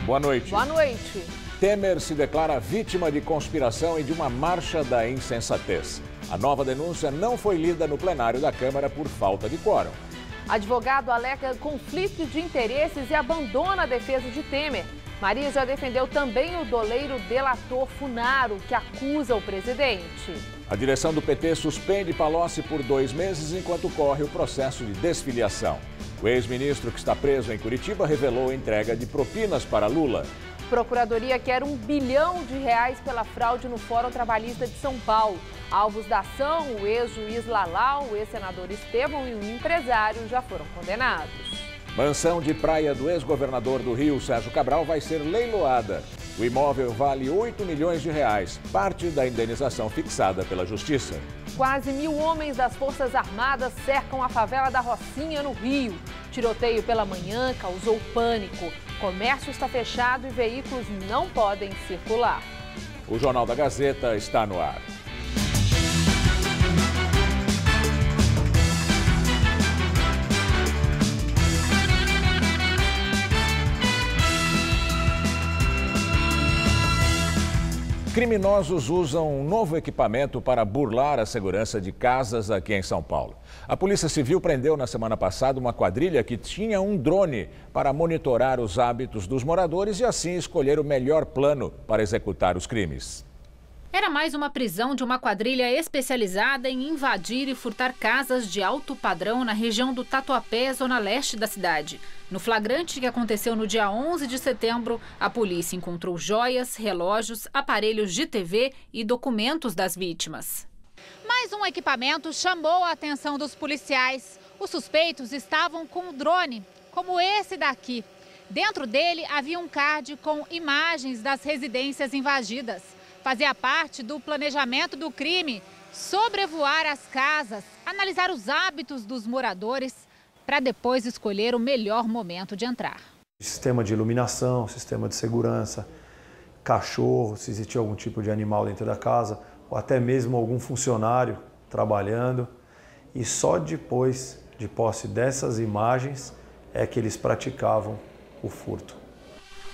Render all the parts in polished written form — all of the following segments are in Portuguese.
Boa noite. Boa noite. Temer se declara vítima de conspiração e de uma marcha da insensatez. A nova denúncia não foi lida no plenário da Câmara por falta de quórum. Advogado alega conflito de interesses e abandona a defesa de Temer. Maria já defendeu também o doleiro delator Funaro, que acusa o presidente. A direção do PT suspende Palocci por 2 meses enquanto corre o processo de desfiliação. O ex-ministro que está preso em Curitiba revelou entrega de propinas para Lula. Procuradoria quer R$1 bilhão pela fraude no Fórum Trabalhista de São Paulo. Alvos da ação, o ex-juiz Lalau, o ex-senador Estevão e o empresário já foram condenados. Mansão de praia do ex-governador do Rio, Sérgio Cabral, vai ser leiloada. O imóvel vale R$8 milhões, parte da indenização fixada pela Justiça. Quase 1.000 homens das Forças Armadas cercam a favela da Rocinha, no Rio. Tiroteio pela manhã causou pânico. Comércio está fechado e veículos não podem circular. O Jornal da Gazeta está no ar. Criminosos usam um novo equipamento para burlar a segurança de casas aqui em São Paulo. A Polícia Civil prendeu na semana passada uma quadrilha que tinha um drone para monitorar os hábitos dos moradores e assim escolher o melhor plano para executar os crimes. Era mais uma prisão de uma quadrilha especializada em invadir e furtar casas de alto padrão na região do Tatuapé, zona leste da cidade. No flagrante que aconteceu no dia 11 de setembro, a polícia encontrou joias, relógios, aparelhos de TV e documentos das vítimas. Mais um equipamento chamou a atenção dos policiais. Os suspeitos estavam com um drone, como esse daqui. Dentro dele havia um card com imagens das residências invadidas. Fazia parte do planejamento do crime sobrevoar as casas, analisar os hábitos dos moradores para depois escolher o melhor momento de entrar. Sistema de iluminação, sistema de segurança, cachorro, se existia algum tipo de animal dentro da casa, ou até mesmo algum funcionário trabalhando. E só depois de posse dessas imagens é que eles praticavam o furto.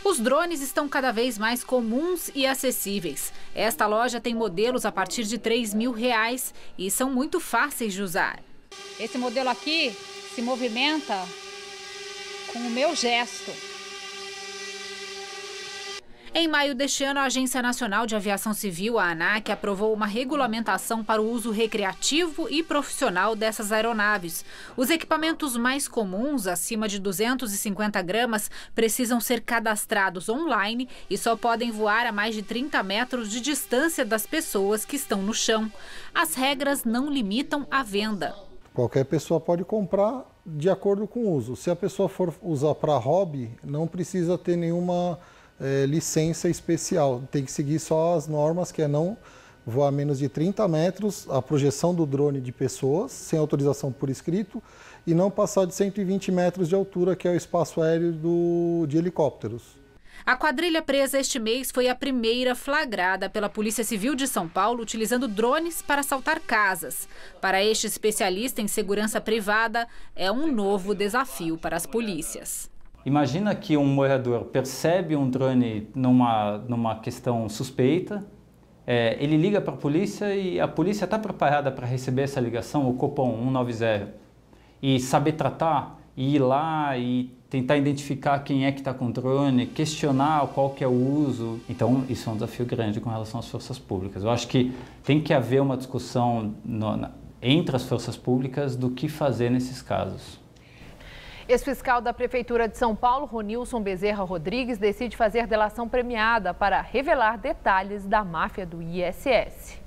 Os drones estão cada vez mais comuns e acessíveis. Esta loja tem modelos a partir de R$3.000 e são muito fáceis de usar. Esse modelo aqui se movimenta com o meu gesto. Em maio deste ano, a Agência Nacional de Aviação Civil, a ANAC, aprovou uma regulamentação para o uso recreativo e profissional dessas aeronaves. Os equipamentos mais comuns, acima de 250 gramas, precisam ser cadastrados online e só podem voar a mais de 30 metros de distância das pessoas que estão no chão. As regras não limitam a venda. Qualquer pessoa pode comprar de acordo com o uso. Se a pessoa for usar para hobby, não precisa ter nenhuma licença especial. Tem que seguir só as normas, que é não voar menos de 30 metros, a projeção do drone de pessoas, sem autorização por escrito, e não passar de 120 metros de altura, que é o espaço aéreo de helicópteros. A quadrilha presa este mês foi a primeira flagrada pela Polícia Civil de São Paulo utilizando drones para assaltar casas. Para este especialista em segurança privada, é um novo desafio para as polícias. Imagina que um morador percebe um drone numa questão suspeita, ele liga para a polícia e a polícia está preparada para receber essa ligação, o Copom 190, e saber tratar, e ir lá e tentar identificar quem é que está com o drone, questionar qual que é o uso. Então, isso é um desafio grande com relação às forças públicas. Eu acho que tem que haver uma discussão entre as forças públicas do que fazer nesses casos. Ex-fiscal da Prefeitura de São Paulo, Ronilson Bezerra Rodrigues, decide fazer delação premiada para revelar detalhes da máfia do ISS.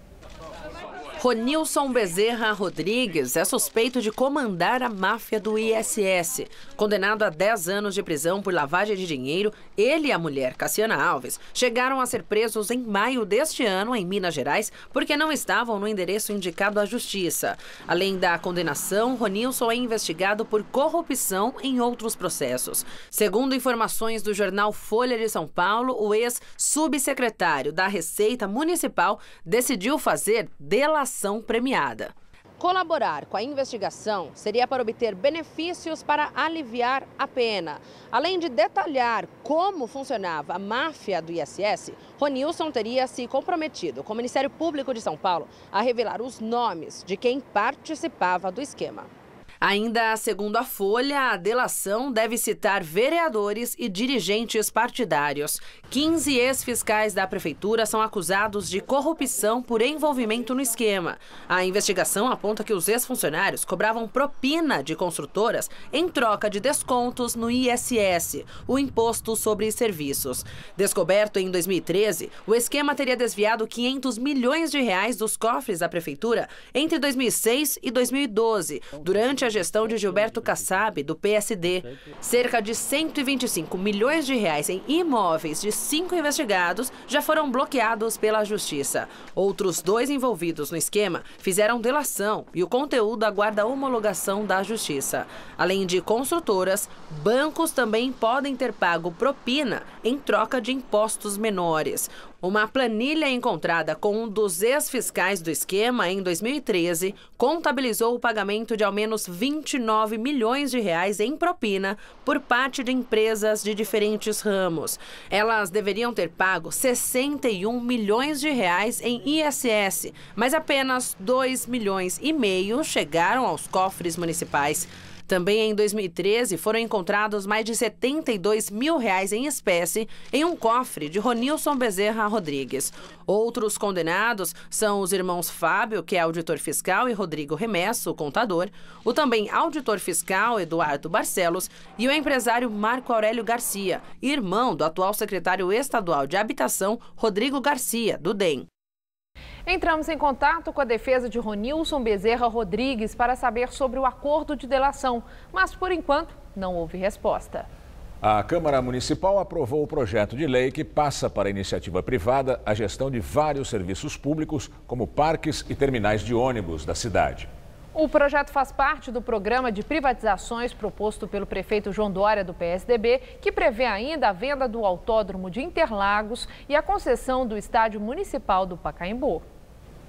Ronilson Bezerra Rodrigues é suspeito de comandar a máfia do ISS. Condenado a 10 anos de prisão por lavagem de dinheiro, ele e a mulher, Cassiana Alves, chegaram a ser presos em maio deste ano em Minas Gerais porque não estavam no endereço indicado à Justiça. Além da condenação, Ronilson é investigado por corrupção em outros processos. Segundo informações do jornal Folha de São Paulo, o ex-subsecretário da Receita Municipal decidiu fazer delação premiada. colaborar com a investigação seria para obter benefícios para aliviar a pena. Além de detalhar como funcionava a máfia do ISS, Ronilson teria se comprometido com o Ministério Público de São Paulo a revelar os nomes de quem participava do esquema. Ainda segundo a Folha, a delação deve citar vereadores e dirigentes partidários. 15 ex-fiscais da prefeitura são acusados de corrupção por envolvimento no esquema. A investigação aponta que os ex-funcionários cobravam propina de construtoras em troca de descontos no ISS, o Imposto sobre Serviços. Descoberto em 2013, o esquema teria desviado 500 milhões de reais dos cofres da prefeitura entre 2006 e 2012, durante a gestão de Gilberto Kassab, do PSD. Cerca de 125 milhões de reais em imóveis de 5 investigados já foram bloqueados pela Justiça. Outros 2 envolvidos no esquema fizeram delação e o conteúdo aguarda homologação da Justiça. Além de construtoras, bancos também podem ter pago propina em troca de impostos menores. Uma planilha encontrada com um dos ex-fiscais do esquema em 2013 contabilizou o pagamento de ao menos 29 milhões de reais em propina por parte de empresas de diferentes ramos. Elas deveriam ter pago 61 milhões de reais em ISS, mas apenas 2,5 milhões chegaram aos cofres municipais. Também em 2013 foram encontrados mais de 72 mil reais em espécie em um cofre de Ronilson Bezerra Rodrigues. Outros condenados são os irmãos Fábio, que é auditor fiscal, e Rodrigo Remesso, contador, o também auditor fiscal Eduardo Barcelos e o empresário Marco Aurélio Garcia, irmão do atual secretário estadual de Habitação, Rodrigo Garcia, do DEM. Entramos em contato com a defesa de Ronilson Bezerra Rodrigues para saber sobre o acordo de delação, mas por enquanto não houve resposta. A Câmara Municipal aprovou o projeto de lei que passa para a iniciativa privada a gestão de vários serviços públicos, como parques e terminais de ônibus da cidade. O projeto faz parte do programa de privatizações proposto pelo prefeito João Dória, do PSDB, que prevê ainda a venda do Autódromo de Interlagos e a concessão do Estádio Municipal do Pacaembu.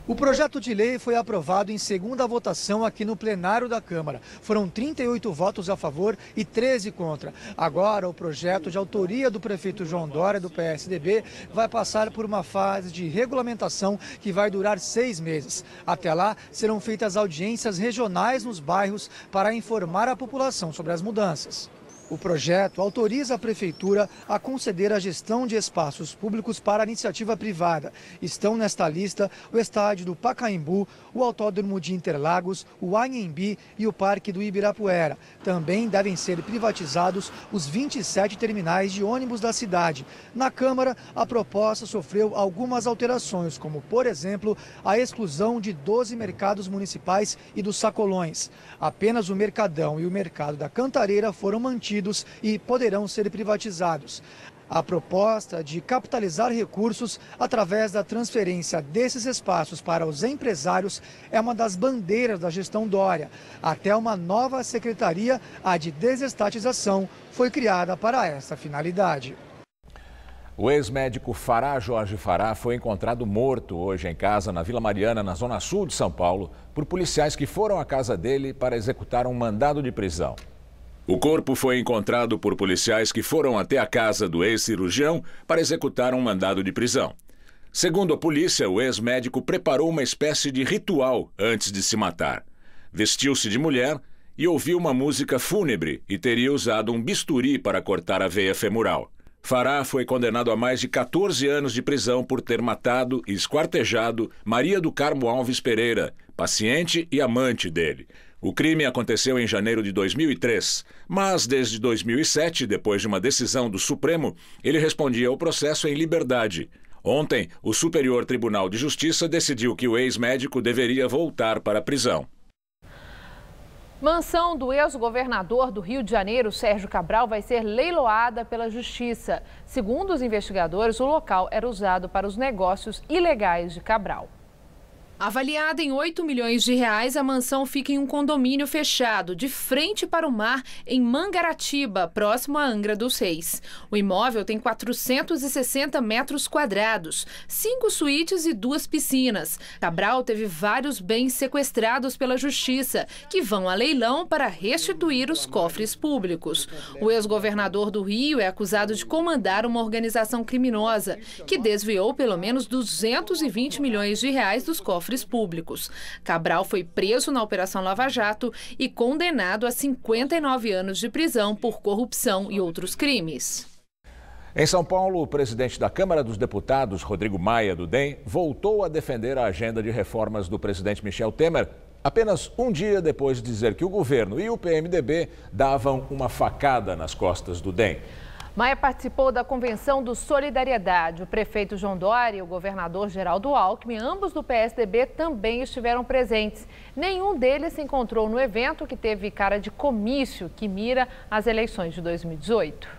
O projeto de lei foi aprovado em segunda votação aqui no plenário da Câmara. Foram 38 votos a favor e 13 contra. Agora, o projeto de autoria do prefeito João Dória, do PSDB, vai passar por uma fase de regulamentação que vai durar 6 meses. Até lá, serão feitas audiências regionais nos bairros para informar a população sobre as mudanças. O projeto autoriza a Prefeitura a conceder a gestão de espaços públicos para a iniciativa privada. Estão nesta lista o Estádio do Pacaembu, o Autódromo de Interlagos, o Anhembi e o Parque do Ibirapuera. Também devem ser privatizados os 27 terminais de ônibus da cidade. Na Câmara, a proposta sofreu algumas alterações, como, por exemplo, a exclusão de 12 mercados municipais e dos sacolões. Apenas o Mercadão e o Mercado da Cantareira foram mantidos e poderão ser privatizados. A proposta de capitalizar recursos através da transferência desses espaços para os empresários é uma das bandeiras da gestão Dória. Até uma nova secretaria, a de desestatização, foi criada para essa finalidade. O ex-médico Fará Jorge Fará foi encontrado morto hoje em casa na Vila Mariana, na zona sul de São Paulo, por policiais que foram à casa dele para executar um mandado de prisão. O corpo foi encontrado por policiais que foram até a casa do ex-cirurgião para executar um mandado de prisão. Segundo a polícia, o ex-médico preparou uma espécie de ritual antes de se matar. Vestiu-se de mulher e ouviu uma música fúnebre e teria usado um bisturi para cortar a veia femoral. Fará foi condenado a mais de 14 anos de prisão por ter matado e esquartejado Maria do Carmo Alves Pereira, paciente e amante dele. O crime aconteceu em janeiro de 2003, mas desde 2007, depois de uma decisão do Supremo, ele respondia ao processo em liberdade. Ontem, o Superior Tribunal de Justiça decidiu que o ex-médico deveria voltar para a prisão. Mansão do ex-governador do Rio de Janeiro, Sérgio Cabral, vai ser leiloada pela Justiça. Segundo os investigadores, o local era usado para os negócios ilegais de Cabral. Avaliada em 8 milhões de reais, a mansão fica em um condomínio fechado, de frente para o mar, em Mangaratiba, próximo a Angra dos Reis. O imóvel tem 460 metros quadrados, 5 suítes e 2 piscinas. Cabral teve vários bens sequestrados pela Justiça, que vão a leilão para restituir os cofres públicos. O ex-governador do Rio é acusado de comandar uma organização criminosa, que desviou pelo menos 220 milhões de reais dos cofres públicos. Cabral foi preso na Operação Lava Jato e condenado a 59 anos de prisão por corrupção e outros crimes. Em São Paulo, o presidente da Câmara dos Deputados, Rodrigo Maia, do DEM, voltou a defender a agenda de reformas do presidente Michel Temer, apenas um dia depois de dizer que o governo e o PMDB davam uma facada nas costas do DEM. Maia participou da convenção do Solidariedade. O prefeito João Dória e o governador Geraldo Alckmin, ambos do PSDB, também estiveram presentes. Nenhum deles se encontrou no evento, que teve cara de comício que mira as eleições de 2018.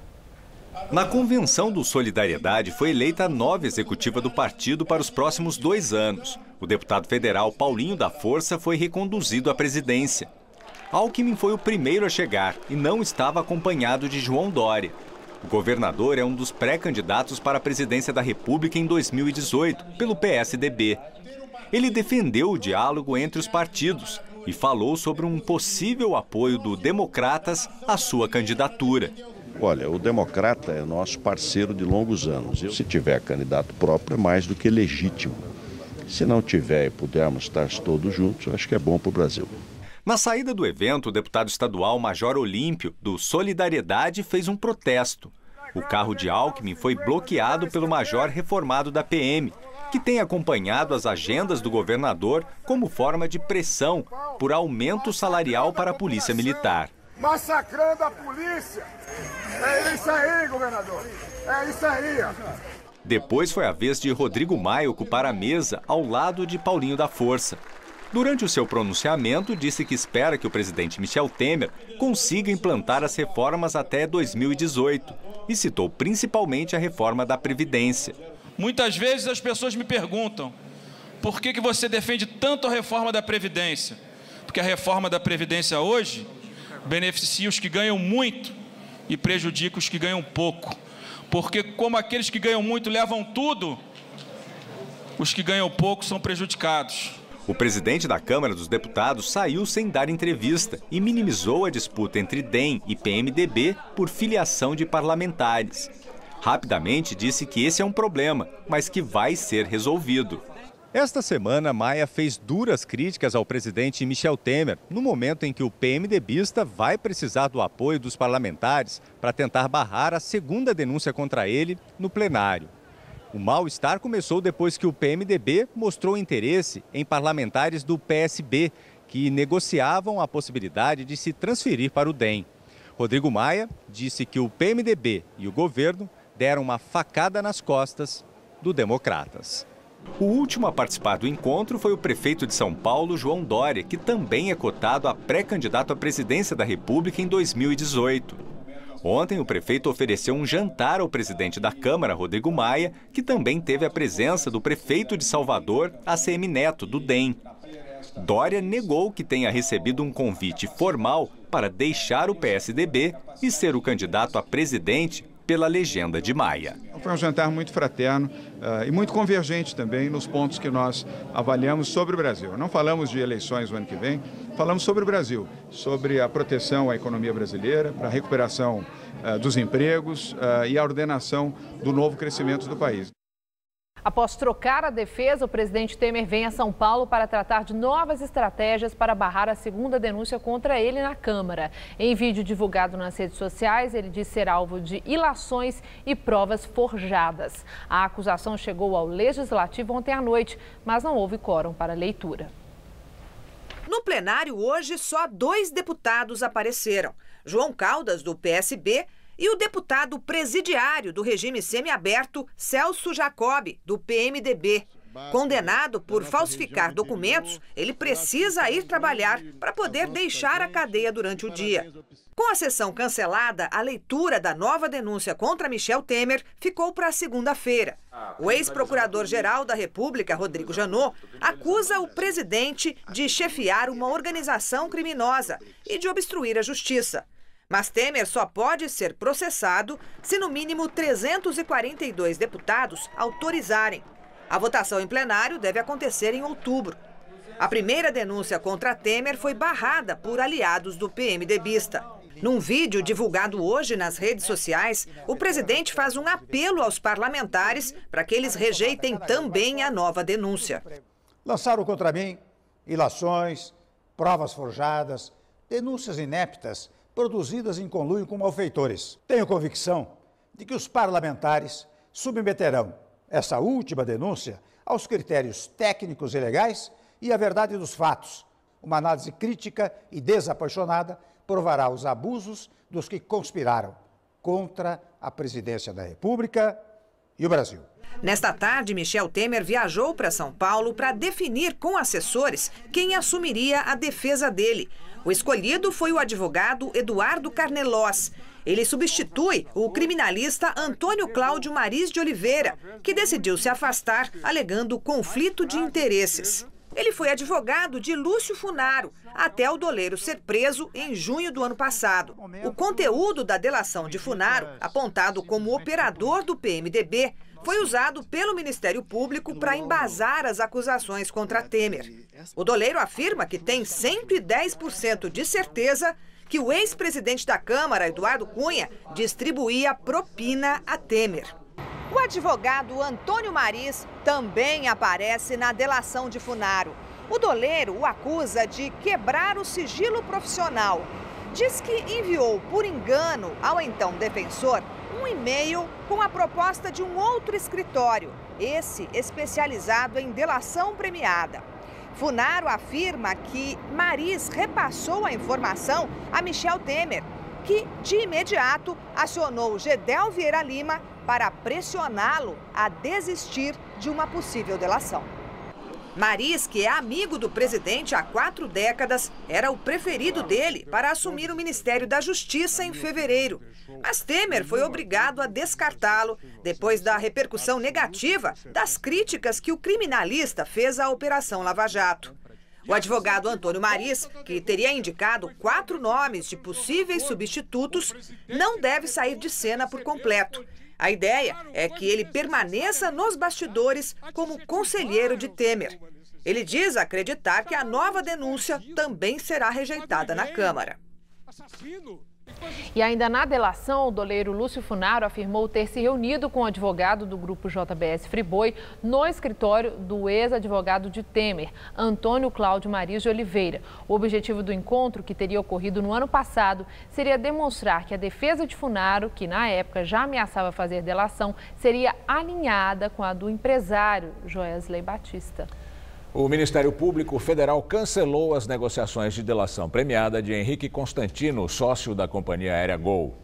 Na convenção do Solidariedade foi eleita a nova executiva do partido para os próximos 2 anos. O deputado federal Paulinho da Força foi reconduzido à presidência. Alckmin foi o primeiro a chegar e não estava acompanhado de João Dória. O governador é um dos pré-candidatos para a presidência da República em 2018, pelo PSDB. Ele defendeu o diálogo entre os partidos e falou sobre um possível apoio do Democratas à sua candidatura. Olha, o Democrata é nosso parceiro de longos anos. Se tiver candidato próprio, é mais do que legítimo. Se não tiver e pudermos estar todos juntos, eu acho que é bom para o Brasil. Na saída do evento, o deputado estadual Major Olímpio, do Solidariedade, fez um protesto. O carro de Alckmin foi bloqueado pelo major reformado da PM, que tem acompanhado as agendas do governador como forma de pressão por aumento salarial para a Polícia Militar. Massacrando a polícia! É isso aí, governador! É isso aí! Depois foi a vez de Rodrigo Maia ocupar a mesa ao lado de Paulinho da Força. Durante o seu pronunciamento, disse que espera que o presidente Michel Temer consiga implantar as reformas até 2018 e citou principalmente a reforma da Previdência. Muitas vezes as pessoas me perguntam por que você defende tanto a reforma da Previdência? Porque a reforma da Previdência hoje beneficia os que ganham muito e prejudica os que ganham pouco. Porque como aqueles que ganham muito levam tudo, os que ganham pouco são prejudicados. O presidente da Câmara dos Deputados saiu sem dar entrevista e minimizou a disputa entre DEM e PMDB por filiação de parlamentares. Rapidamente disse que esse é um problema, mas que vai ser resolvido. Esta semana, Maia fez duras críticas ao presidente Michel Temer, no momento em que o PMDBista vai precisar do apoio dos parlamentares para tentar barrar a segunda denúncia contra ele no plenário. O mal-estar começou depois que o PMDB mostrou interesse em parlamentares do PSB, que negociavam a possibilidade de se transferir para o DEM. Rodrigo Maia disse que o PMDB e o governo deram uma facada nas costas do Democratas. O último a participar do encontro foi o prefeito de São Paulo, João Dória, que também é cotado a pré-candidato à presidência da República em 2018. Ontem, o prefeito ofereceu um jantar ao presidente da Câmara, Rodrigo Maia, que também teve a presença do prefeito de Salvador, ACM Neto, do DEM. Dória negou que tenha recebido um convite formal para deixar o PSDB e ser o candidato a presidente pela legenda de Maia. Foi um jantar muito fraterno e muito convergente também nos pontos que nós avaliamos sobre o Brasil. Não falamos de eleições no ano que vem, falamos sobre o Brasil, sobre a proteção à economia brasileira, para a recuperação dos empregos e a ordenação do novo crescimento do país. Após trocar a defesa, o presidente Temer vem a São Paulo para tratar de novas estratégias para barrar a segunda denúncia contra ele na Câmara. Em vídeo divulgado nas redes sociais, ele diz ser alvo de ilações e provas forjadas. A acusação chegou ao Legislativo ontem à noite, mas não houve quórum para leitura. No plenário hoje, só 2 deputados apareceram. João Caldas, do PSB, e o deputado presidiário do regime semiaberto, Celso Jacob, do PMDB. Condenado por falsificar documentos, ele precisa ir trabalhar para poder deixar a cadeia durante o dia. Com a sessão cancelada, a leitura da nova denúncia contra Michel Temer ficou para segunda-feira. O ex-procurador-geral da República, Rodrigo Janot, acusa o presidente de chefiar uma organização criminosa e de obstruir a justiça. Mas Temer só pode ser processado se no mínimo 342 deputados autorizarem. A votação em plenário deve acontecer em outubro. A primeira denúncia contra Temer foi barrada por aliados do PMDBista. Num vídeo divulgado hoje nas redes sociais, o presidente faz um apelo aos parlamentares para que eles rejeitem também a nova denúncia. Lançaram contra mim ilações, provas forjadas, denúncias ineptas, produzidas em conluio com malfeitores. Tenho convicção de que os parlamentares submeterão essa última denúncia aos critérios técnicos e legais e à verdade dos fatos. Uma análise crítica e desapaixonada provará os abusos dos que conspiraram contra a presidência da República e o Brasil. Nesta tarde, Michel Temer viajou para São Paulo para definir com assessores quem assumiria a defesa dele. O escolhido foi o advogado Eduardo Carnelós. Ele substitui o criminalista Antônio Cláudio Maris de Oliveira, que decidiu se afastar alegando conflito de interesses. Ele foi advogado de Lúcio Funaro, até o doleiro ser preso em junho do ano passado. O conteúdo da delação de Funaro, apontado como operador do PMDB, foi usado pelo Ministério Público para embasar as acusações contra Temer. O doleiro afirma que tem 110% de certeza que o ex-presidente da Câmara, Eduardo Cunha, distribuía propina a Temer. O advogado Antônio Maris também aparece na delação de Funaro. O doleiro o acusa de quebrar o sigilo profissional. Diz que enviou por engano ao então defensor um e-mail com a proposta de um outro escritório, esse especializado em delação premiada. Funaro afirma que Maris repassou a informação a Michel Temer, que de imediato acionou Gedel Vieira Lima para pressioná-lo a desistir de uma possível delação. Maris, que é amigo do presidente há 4 décadas, era o preferido dele para assumir o Ministério da Justiça em fevereiro. Mas Temer foi obrigado a descartá-lo depois da repercussão negativa das críticas que o criminalista fez à Operação Lava Jato. O advogado Antônio Maris, que teria indicado 4 nomes de possíveis substitutos, não deve sair de cena por completo. A ideia é que ele permaneça nos bastidores como conselheiro de Temer. Ele diz acreditar que a nova denúncia também será rejeitada na Câmara. E ainda na delação, o doleiro Lúcio Funaro afirmou ter se reunido com o advogado do grupo JBS Friboi no escritório do ex-advogado de Temer, Antônio Cláudio Maris de Oliveira. O objetivo do encontro, que teria ocorrido no ano passado, seria demonstrar que a defesa de Funaro, que na época já ameaçava fazer delação, seria alinhada com a do empresário Joesley Batista. O Ministério Público Federal cancelou as negociações de delação premiada de Henrique Constantino, sócio da companhia aérea Gol.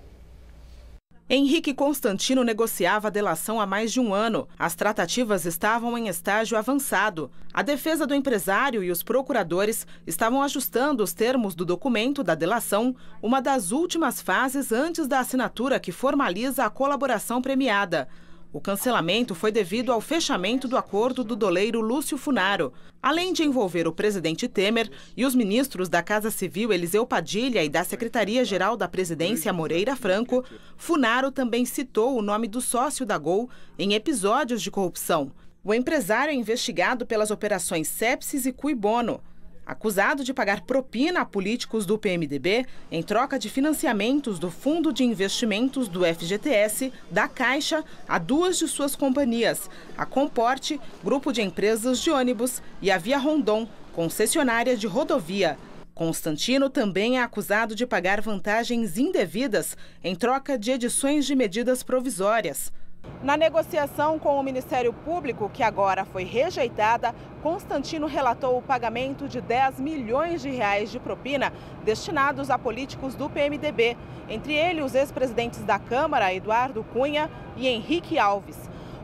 Henrique Constantino negociava a delação há mais de um ano. As tratativas estavam em estágio avançado. A defesa do empresário e os procuradores estavam ajustando os termos do documento da delação, uma das últimas fases antes da assinatura que formaliza a colaboração premiada. O cancelamento foi devido ao fechamento do acordo do doleiro Lúcio Funaro. Além de envolver o presidente Temer e os ministros da Casa Civil Eliseu Padilha e da Secretaria-Geral da Presidência Moreira Franco, Funaro também citou o nome do sócio da Gol em episódios de corrupção. O empresário é investigado pelas operações Sepsis e Cui Bono. Acusado de pagar propina a políticos do PMDB em troca de financiamentos do Fundo de Investimentos do FGTS, da Caixa, a 2 de suas companhias, a Comporte, grupo de empresas de ônibus, e a Via Rondon, concessionária de rodovia. Constantino também é acusado de pagar vantagens indevidas em troca de edições de medidas provisórias. Na negociação com o Ministério Público, que agora foi rejeitada, Constantino relatou o pagamento de 10 milhões de reais de propina destinados a políticos do PMDB, entre eles os ex-presidentes da Câmara, Eduardo Cunha e Henrique Alves.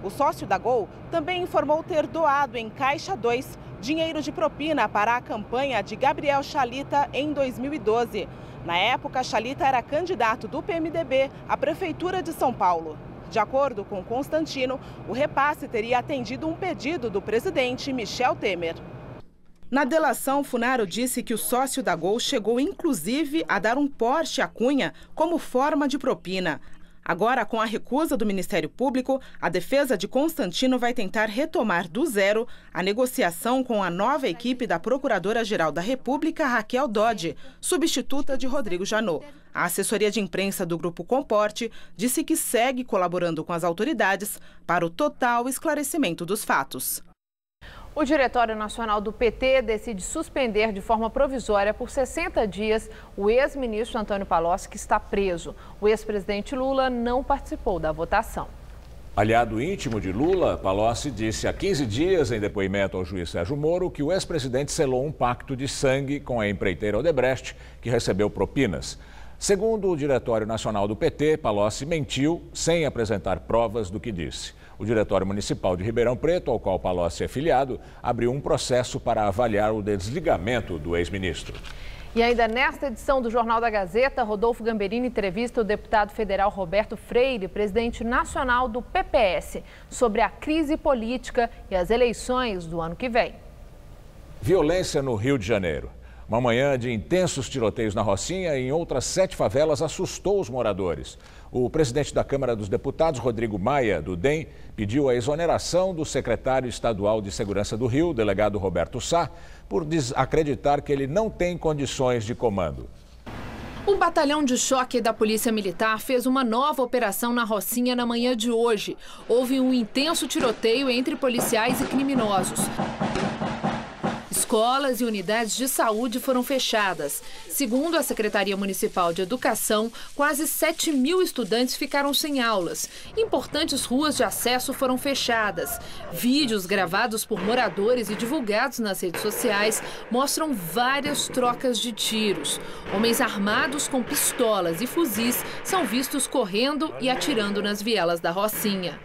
O sócio da Gol também informou ter doado em Caixa 2 dinheiro de propina para a campanha de Gabriel Chalita em 2012. Na época, Chalita era candidato do PMDB à Prefeitura de São Paulo. De acordo com Constantino, o repasse teria atendido um pedido do presidente Michel Temer. Na delação, Funaro disse que o sócio da Gol chegou inclusive a dar um Porsche à Cunha como forma de propina. Agora, com a recusa do Ministério Público, a defesa de Constantino vai tentar retomar do zero a negociação com a nova equipe da Procuradora-Geral da República, Raquel Dodge, substituta de Rodrigo Janot. A assessoria de imprensa do Grupo Comporte disse que segue colaborando com as autoridades para o total esclarecimento dos fatos. O Diretório Nacional do PT decide suspender de forma provisória por 60 dias o ex-ministro Antônio Palocci, que está preso. O ex-presidente Lula não participou da votação. Aliado íntimo de Lula, Palocci disse há 15 dias, em depoimento ao juiz Sérgio Moro, que o ex-presidente selou um pacto de sangue com a empreiteira Odebrecht, que recebeu propinas. Segundo o Diretório Nacional do PT, Palocci mentiu sem apresentar provas do que disse. O Diretório Municipal de Ribeirão Preto, ao qual Palocci é filiado, abriu um processo para avaliar o desligamento do ex-ministro. E ainda nesta edição do Jornal da Gazeta, Rodolfo Gamberini entrevista o deputado federal Roberto Freire, presidente nacional do PPS, sobre a crise política e as eleições do ano que vem. Violência no Rio de Janeiro. Uma manhã de intensos tiroteios na Rocinha e em outras 7 favelas assustou os moradores. O presidente da Câmara dos Deputados, Rodrigo Maia, do DEM, pediu a exoneração do secretário estadual de Segurança do Rio, delegado Roberto Sá, por acreditar que ele não tem condições de comando. O batalhão de choque da Polícia Militar fez uma nova operação na Rocinha na manhã de hoje. Houve um intenso tiroteio entre policiais e criminosos. Escolas e unidades de saúde foram fechadas. Segundo a Secretaria Municipal de Educação, quase 7.000 estudantes ficaram sem aulas. Importantes ruas de acesso foram fechadas. Vídeos gravados por moradores e divulgados nas redes sociais mostram várias trocas de tiros. Homens armados com pistolas e fuzis são vistos correndo e atirando nas vielas da Rocinha.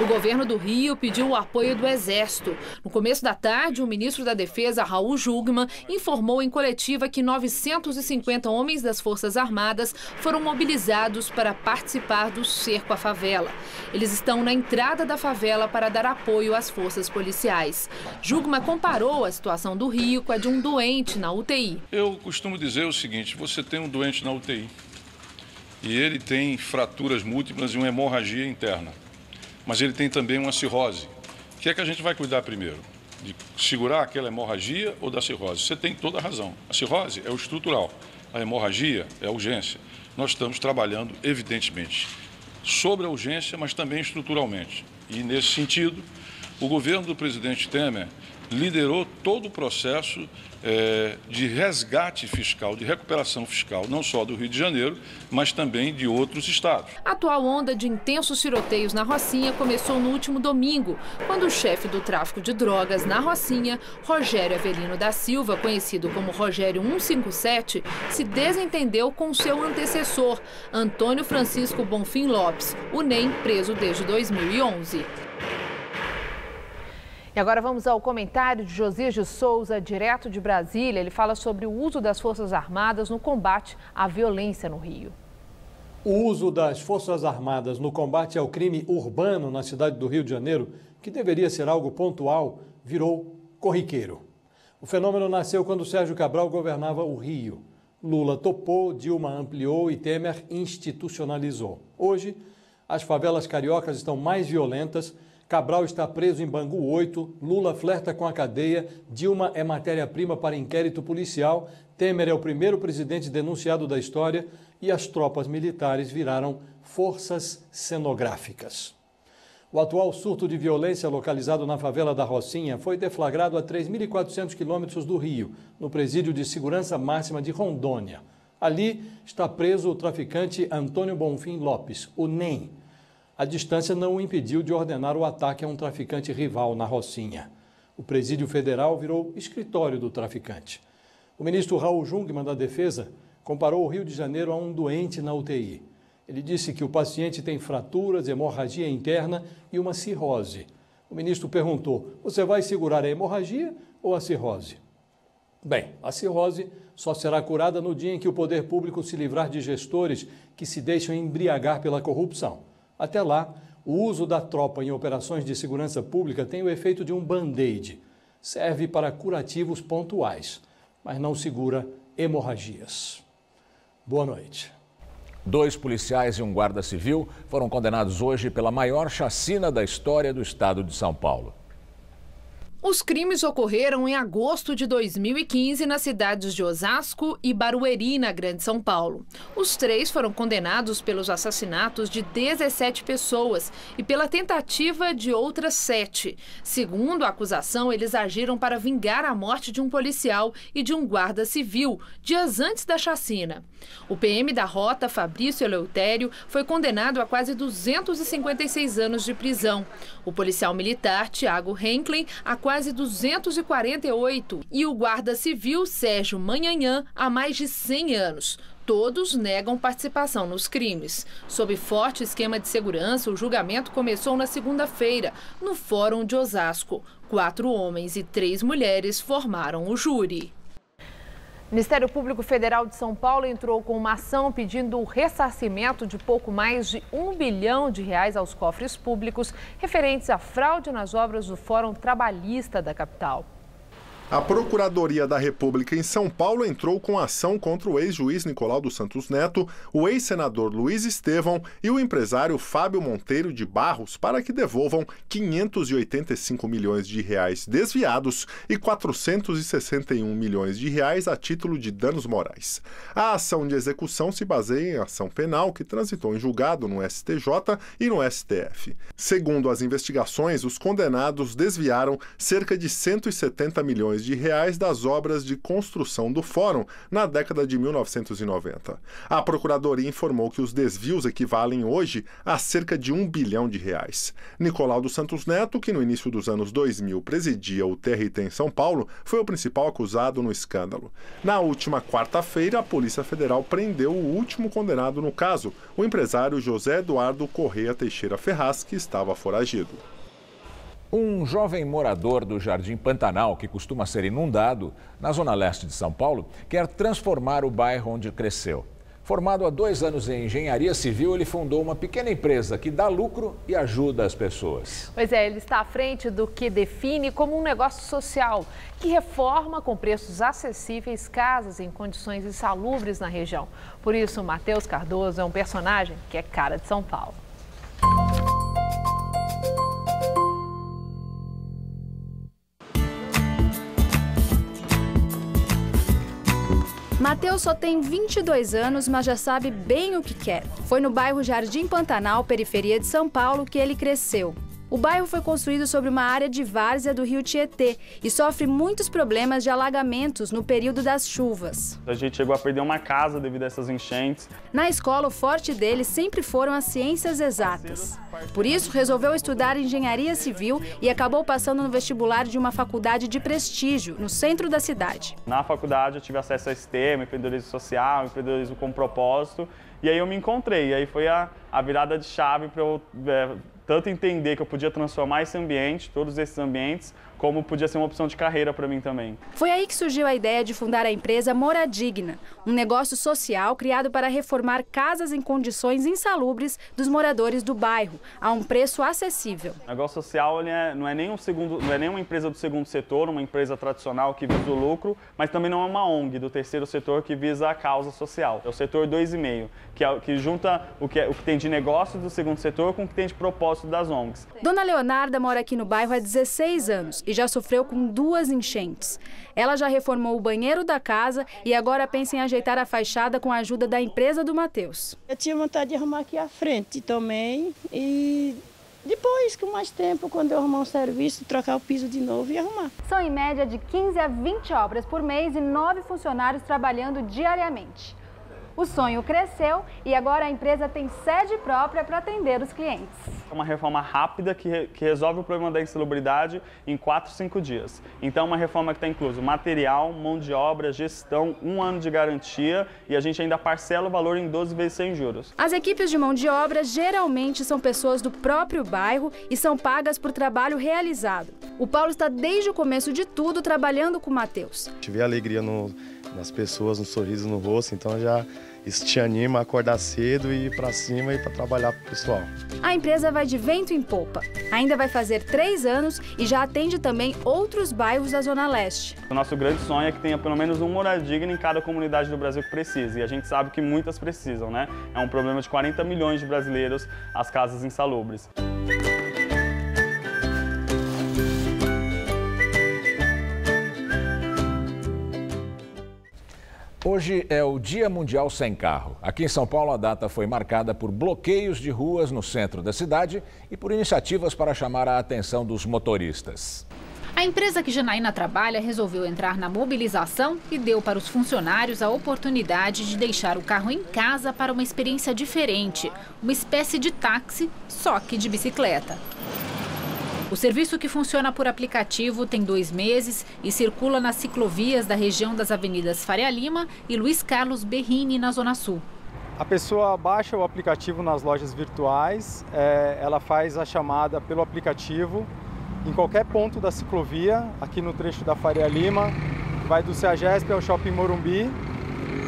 O governo do Rio pediu o apoio do Exército. No começo da tarde, o ministro da Defesa, Raul Jungmann, informou em coletiva que 950 homens das Forças Armadas foram mobilizados para participar do cerco à favela. Eles estão na entrada da favela para dar apoio às forças policiais. Jungmann comparou a situação do Rio com a de um doente na UTI. Eu costumo dizer o seguinte: você tem um doente na UTI e ele tem fraturas múltiplas e uma hemorragia interna. Mas ele tem também uma cirrose. O que é que a gente vai cuidar primeiro? De segurar aquela hemorragia ou da cirrose? Você tem toda a razão. A cirrose é o estrutural, a hemorragia é a urgência. Nós estamos trabalhando, evidentemente, sobre a urgência, mas também estruturalmente. E, nesse sentido, o governo do presidente Temer liderou todo o processo de resgate fiscal, de recuperação fiscal, não só do Rio de Janeiro, mas também de outros estados. A atual onda de intensos tiroteios na Rocinha começou no último domingo, quando o chefe do tráfico de drogas na Rocinha, Rogério Avelino da Silva, conhecido como Rogério 157, se desentendeu com seu antecessor, Antônio Francisco Bonfim Lopes, o NEM, preso desde 2011. E agora vamos ao comentário de Josias de Souza, direto de Brasília. Ele fala sobre o uso das Forças Armadas no combate à violência no Rio. O uso das Forças Armadas no combate ao crime urbano na cidade do Rio de Janeiro, que deveria ser algo pontual, virou corriqueiro. O fenômeno nasceu quando Sérgio Cabral governava o Rio. Lula topou, Dilma ampliou e Temer institucionalizou. Hoje, as favelas cariocas estão mais violentas. Cabral está preso em Bangu 8, Lula flerta com a cadeia, Dilma é matéria-prima para inquérito policial, Temer é o primeiro presidente denunciado da história e as tropas militares viraram forças cenográficas. O atual surto de violência localizado na favela da Rocinha foi deflagrado a 3.400 quilômetros do Rio, no presídio de segurança máxima de Rondônia. Ali está preso o traficante Antônio Bonfim Lopes, o NEM. A distância não o impediu de ordenar o ataque a um traficante rival na Rocinha. O presídio federal virou escritório do traficante. O ministro Raul Jungmann da Defesa comparou o Rio de Janeiro a um doente na UTI. Ele disse que o paciente tem fraturas, hemorragia interna e uma cirrose. O ministro perguntou: você vai segurar a hemorragia ou a cirrose? Bem, a cirrose só será curada no dia em que o poder público se livrar de gestores que se deixam embriagar pela corrupção. Até lá, o uso da tropa em operações de segurança pública tem o efeito de um band-aid. Serve para curativos pontuais, mas não segura hemorragias. Boa noite. 2 policiais e um guarda civil foram condenados hoje pela maior chacina da história do estado de São Paulo. Os crimes ocorreram em agosto de 2015 nas cidades de Osasco e Barueri, na Grande São Paulo. Os 3 foram condenados pelos assassinatos de 17 pessoas e pela tentativa de outras 7. Segundo a acusação, eles agiram para vingar a morte de um policial e de um guarda civil, dias antes da chacina. O PM da Rota, Fabrício Eleutério, foi condenado a quase 256 anos de prisão. O policial militar, Tiago Henklin, a quase 248 e o guarda civil Sérgio Manhanhã há mais de 100 anos. Todos negam participação nos crimes. Sob forte esquema de segurança, o julgamento começou na segunda-feira, no Fórum de Osasco. 4 homens e 3 mulheres formaram o júri. O Ministério Público Federal de São Paulo entrou com uma ação pedindo o ressarcimento de pouco mais de R$1 bilhão aos cofres públicos referentes à fraude nas obras do Fórum Trabalhista da capital. A Procuradoria da República em São Paulo entrou com ação contra o ex-juiz Nicolau dos Santos Neto, o ex-senador Luiz Estevão e o empresário Fábio Monteiro de Barros para que devolvam R$585 milhões desviados e R$461 milhões a título de danos morais. A ação de execução se baseia em ação penal que transitou em julgado no STJ e no STF. Segundo as investigações, os condenados desviaram cerca de R$170 milhões das obras de construção do Fórum na década de 1990. A Procuradoria informou que os desvios equivalem hoje a cerca de R$1 bilhão. Nicolau dos Santos Neto, que no início dos anos 2000 presidia o TRT em São Paulo, foi o principal acusado no escândalo. Na última quarta-feira, a Polícia Federal prendeu o último condenado no caso, o empresário José Eduardo Correia Teixeira Ferraz, que estava foragido. Um jovem morador do Jardim Pantanal, que costuma ser inundado, na zona leste de São Paulo, quer transformar o bairro onde cresceu. Formado há 2 anos em engenharia civil, ele fundou uma pequena empresa que dá lucro e ajuda as pessoas. Pois é, ele está à frente do que define como um negócio social, que reforma com preços acessíveis casas em condições insalubres na região. Por isso, o Matheus Cardoso é um personagem que é cara de São Paulo. Matheus só tem 22 anos, mas já sabe bem o que quer. Foi no bairro Jardim Pantanal, periferia de São Paulo, que ele cresceu. O bairro foi construído sobre uma área de várzea do rio Tietê e sofre muitos problemas de alagamentos no período das chuvas. A gente chegou a perder uma casa devido a essas enchentes. Na escola, o forte dele sempre foram as ciências exatas. Por isso, resolveu estudar engenharia civil e acabou passando no vestibular de uma faculdade de prestígio, no centro da cidade. Na faculdade eu tive acesso a STEM, empreendedorismo social, empreendedorismo com propósito, e aí eu me encontrei. E aí foi a virada de chave para eu tanto entender que eu podia transformar esse ambiente, todos esses ambientes, como podia ser uma opção de carreira para mim também. Foi aí que surgiu a ideia de fundar a empresa Moradigna, um negócio social criado para reformar casas em condições insalubres dos moradores do bairro, a um preço acessível. O negócio social não é nem uma empresa do segundo setor, uma empresa tradicional que visa o lucro, mas também não é uma ONG do terceiro setor que visa a causa social. É o setor 2,5, que junta o que tem de negócio do segundo setor com o que tem de propósito das ONGs. Dona Leonarda mora aqui no bairro há 16 anos e já sofreu com 2 enchentes. Ela já reformou o banheiro da casa e agora pensa em ajeitar a fachada com a ajuda da empresa do Matheus. Eu tinha vontade de arrumar aqui à frente também e depois, com mais tempo, quando eu arrumar um serviço, trocar o piso de novo e arrumar. São em média de 15 a 20 obras por mês e 9 funcionários trabalhando diariamente. O sonho cresceu e agora a empresa tem sede própria para atender os clientes. É uma reforma rápida que resolve o problema da insalubridade em 4, 5 dias. Então, é uma reforma que está incluso material, mão de obra, gestão, 1 ano de garantia e a gente ainda parcela o valor em 12 vezes sem juros. As equipes de mão de obra geralmente são pessoas do próprio bairro e são pagas por trabalho realizado. O Paulo está desde o começo de tudo trabalhando com o Matheus. Tive alegria nas pessoas, no sorriso no rosto, então isso te anima a acordar cedo e ir para cima e para trabalhar para o pessoal. A empresa vai de vento em popa. Ainda vai fazer 3 anos e já atende também outros bairros da Zona Leste. O nosso grande sonho é que tenha pelo menos um moradia digna em cada comunidade do Brasil que precisa. E a gente sabe que muitas precisam, né? É um problema de 40 milhões de brasileiros as casas insalubres. Hoje é o Dia Mundial Sem Carro. Aqui em São Paulo, a data foi marcada por bloqueios de ruas no centro da cidade e por iniciativas para chamar a atenção dos motoristas. A empresa que Janaína trabalha resolveu entrar na mobilização e deu para os funcionários a oportunidade de deixar o carro em casa para uma experiência diferente, uma espécie de táxi, só que de bicicleta. O serviço, que funciona por aplicativo, tem 2 meses e circula nas ciclovias da região das avenidas Faria Lima e Luiz Carlos Berrini, na Zona Sul. A pessoa baixa o aplicativo nas lojas virtuais, ela faz a chamada pelo aplicativo em qualquer ponto da ciclovia, aqui no trecho da Faria Lima, vai do CEAGESP ao Shopping Morumbi.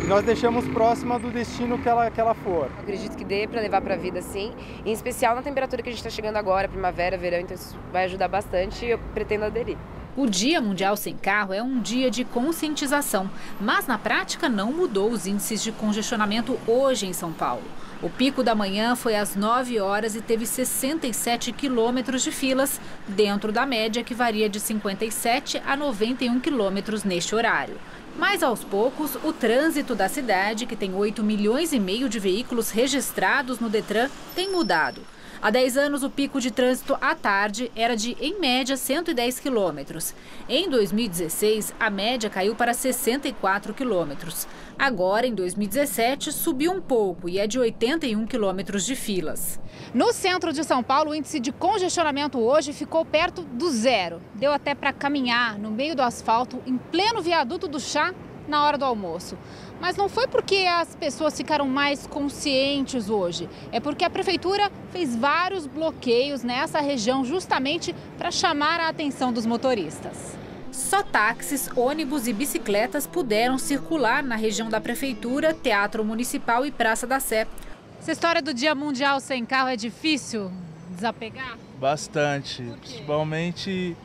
E nós deixamos próxima do destino que ela for. Eu acredito que dê para levar para a vida, sim. Em especial na temperatura que a gente está chegando agora, primavera, verão, então isso vai ajudar bastante e eu pretendo aderir. O Dia Mundial Sem Carro é um dia de conscientização, mas na prática não mudou os índices de congestionamento hoje em São Paulo. O pico da manhã foi às 9 horas e teve 67 quilômetros de filas, dentro da média que varia de 57 a 91 quilômetros neste horário. Mas aos poucos, o trânsito da cidade, que tem 8,5 milhões de veículos registrados no Detran, tem mudado. Há 10 anos, o pico de trânsito à tarde era de, em média, 110 quilômetros. Em 2016, a média caiu para 64 quilômetros. Agora, em 2017, subiu um pouco e é de 81 quilômetros de filas. No centro de São Paulo, o índice de congestionamento hoje ficou perto do zero. Deu até para caminhar no meio do asfalto, em pleno viaduto do Chá, na hora do almoço. Mas não foi porque as pessoas ficaram mais conscientes hoje. É porque a prefeitura fez vários bloqueios nessa região justamente para chamar a atenção dos motoristas. Só táxis, ônibus e bicicletas puderam circular na região da prefeitura, Teatro Municipal e Praça da Sé. Essa história do Dia Mundial Sem Carro é difícil desapegar? Bastante, principalmente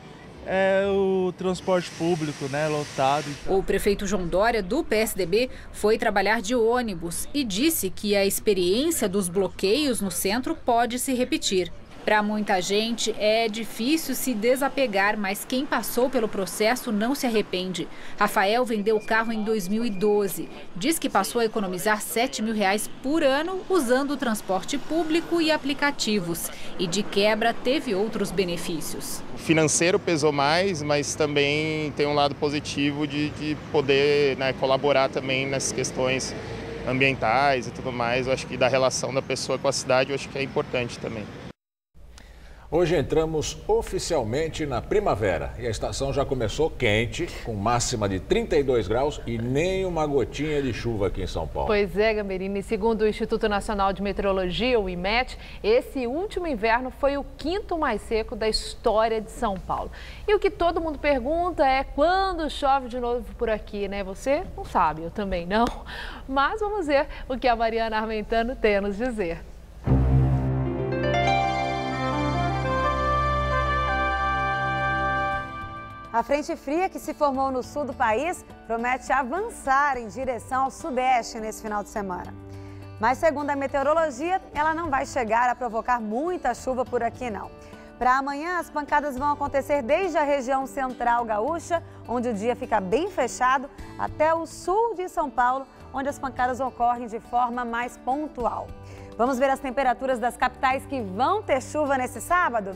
o transporte público, né, lotado. O prefeito João Dória, do PSDB, foi trabalhar de ônibus e disse que a experiência dos bloqueios no centro pode se repetir. Para muita gente é difícil se desapegar, mas quem passou pelo processo não se arrepende. Rafael vendeu o carro em 2012. Diz que passou a economizar R$7 mil por ano usando o transporte público e aplicativos. E de quebra teve outros benefícios. O financeiro pesou mais, mas também tem um lado positivo de poder, né, colaborar também nessas questões ambientais e tudo mais. Eu acho que da relação da pessoa com a cidade, eu acho que é importante também. Hoje entramos oficialmente na primavera e a estação já começou quente, com máxima de 32 graus e nem uma gotinha de chuva aqui em São Paulo. Pois é, Gamberini, segundo o Instituto Nacional de Meteorologia, o IMET, esse último inverno foi o 5º mais seco da história de São Paulo. E o que todo mundo pergunta é quando chove de novo por aqui, né? Você não sabe, eu também não. Mas vamos ver o que a Mariana Armentano tem a nos dizer. A frente fria que se formou no sul do país promete avançar em direção ao sudeste nesse final de semana. Mas, segundo a meteorologia, ela não vai chegar a provocar muita chuva por aqui, não. Para amanhã, as pancadas vão acontecer desde a região central gaúcha, onde o dia fica bem fechado, até o sul de São Paulo, onde as pancadas ocorrem de forma mais pontual. Vamos ver as temperaturas das capitais que vão ter chuva nesse sábado?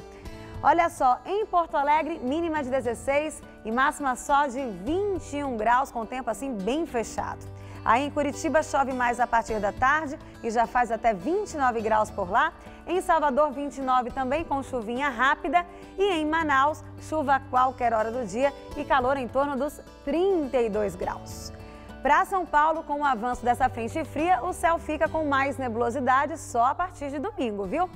Olha só, em Porto Alegre, mínima de 16 e máxima só de 21 graus, com tempo assim bem fechado. Aí em Curitiba chove mais a partir da tarde e já faz até 29 graus por lá. Em Salvador, 29 também com chuvinha rápida. E em Manaus, chuva a qualquer hora do dia e calor em torno dos 32 graus. Para São Paulo, com o avanço dessa frente fria, o céu fica com mais nebulosidade só a partir de domingo, viu?